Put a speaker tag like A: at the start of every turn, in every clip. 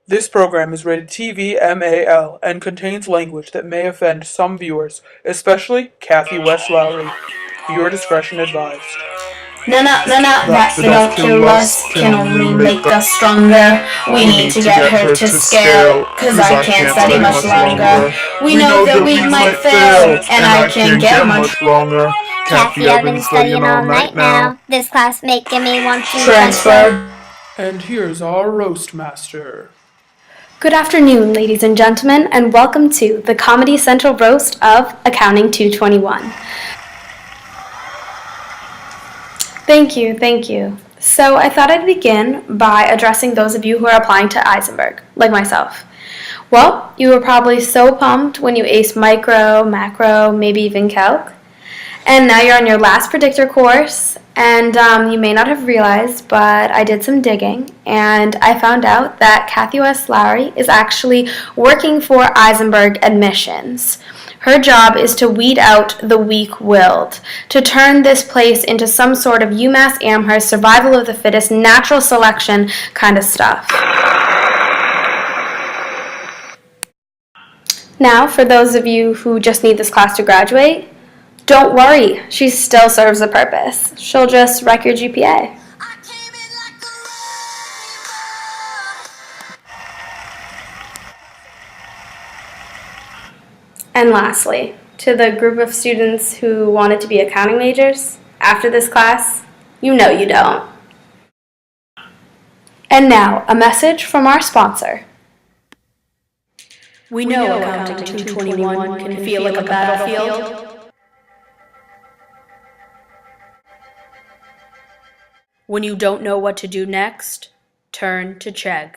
A: This program is rated TV MAL and contains language that may offend some viewers, especially Kathy West Lowry. Viewer discretion advised.
B: That don't kill us can only make us stronger. We need to get her to scale, cause I can't study much longer. We know that we might fail, and I can't get much
C: longer. Kathy, I've been studying all night now. This class making me want to transfer.
A: And here's our roast master.
D: Good afternoon, ladies and gentlemen, and welcome to the Comedy Central roast of Accounting221. Thank you. So I thought I'd begin by addressing those of you who are applying to Eisenberg, like myself. Well, you were probably so pumped when you aced micro, macro, maybe even calc. And now you're on your last predictor course, and you may not have realized, but I did some digging, and I found out that Kathy West Lowry is actually working for Eisenberg Admissions. Her job is to weed out the weak-willed, to turn this place into some sort of UMass Amherst survival of the fittest, natural selection kind of stuff. Now, for those of you who just need this class to graduate, don't worry, she still serves a purpose. She'll just wreck your GPA. And lastly, to the group of students who wanted to be accounting majors, after this class, you know you don't. And now, a message from our sponsor.
E: We know Accounting221 can feel like a battlefield. When you don't know what to do next, turn to Chegg.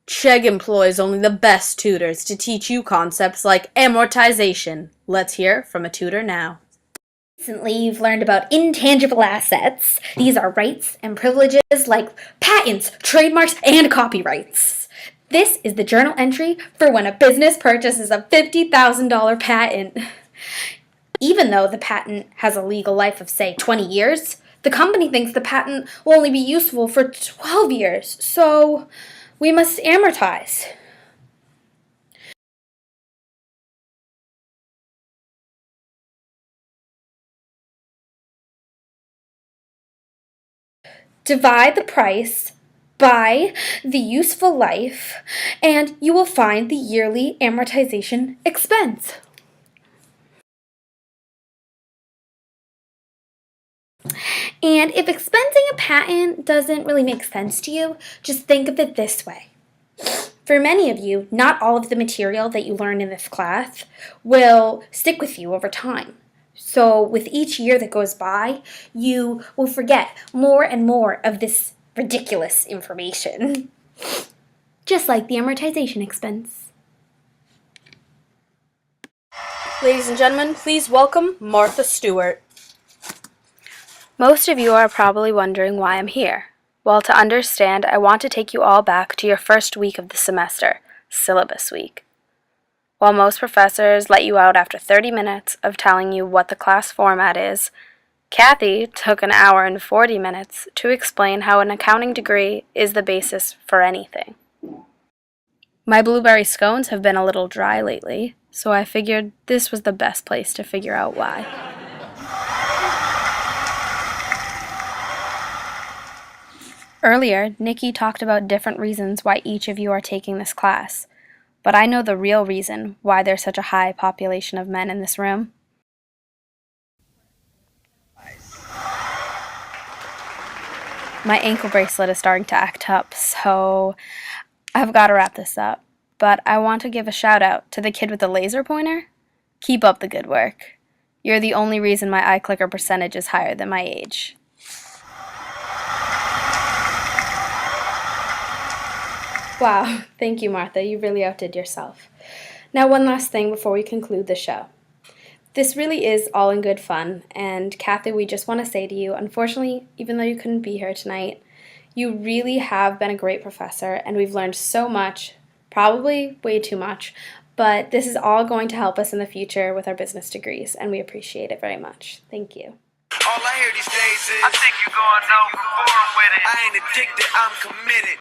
E: Chegg employs only the best tutors to teach you concepts like amortization. Let's hear from a tutor now.
F: Recently, you've learned about intangible assets. These are rights and privileges like patents, trademarks, and copyrights. This is the journal entry for when a business purchases a $50,000 patent. Even though the patent has a legal life of, say, 20 years, the company thinks the patent will only be useful for 12 years, so we must amortize. Divide the price by the useful life, and you will find the yearly amortization expense. And if expensing a patent doesn't really make sense to you, just think of it this way. For many of you, not all of the material that you learn in this class will stick with you over time. So with each year that goes by, you will forget more and more of this ridiculous information. Just like the amortization expense.
E: Ladies and gentlemen, please welcome Martha Stewart.
D: Most of you are probably wondering why I'm here. Well, to understand, I want to take you all back to your first week of the semester, syllabus week. While most professors let you out after 30 minutes of telling you what the class format is, Kathy took an hour and 40 minutes to explain how an accounting degree is the basis for anything. My blueberry scones have been a little dry lately, so I figured this was the best place to figure out why. Earlier, Nikki talked about different reasons why each of you are taking this class, but I know the real reason why there's such a high population of men in this room. My ankle bracelet is starting to act up, so I've got to wrap this up. But I want to give a shout out to the kid with the laser pointer. Keep up the good work. You're the only reason my eye clicker percentage is higher than my age. Wow, thank you, Martha. You really outdid yourself. Now, one last thing before we conclude the show. This really is all in good fun, and Kathy, we just want to say to you, unfortunately, even though you couldn't be here tonight, you really have been a great professor, and we've learned so much, probably way too much, but this is all going to help us in the future with our business degrees, and we appreciate it very much. Thank you.
G: All I hear these days is I think you're going overboard with it. I ain't addicted, I'm committed.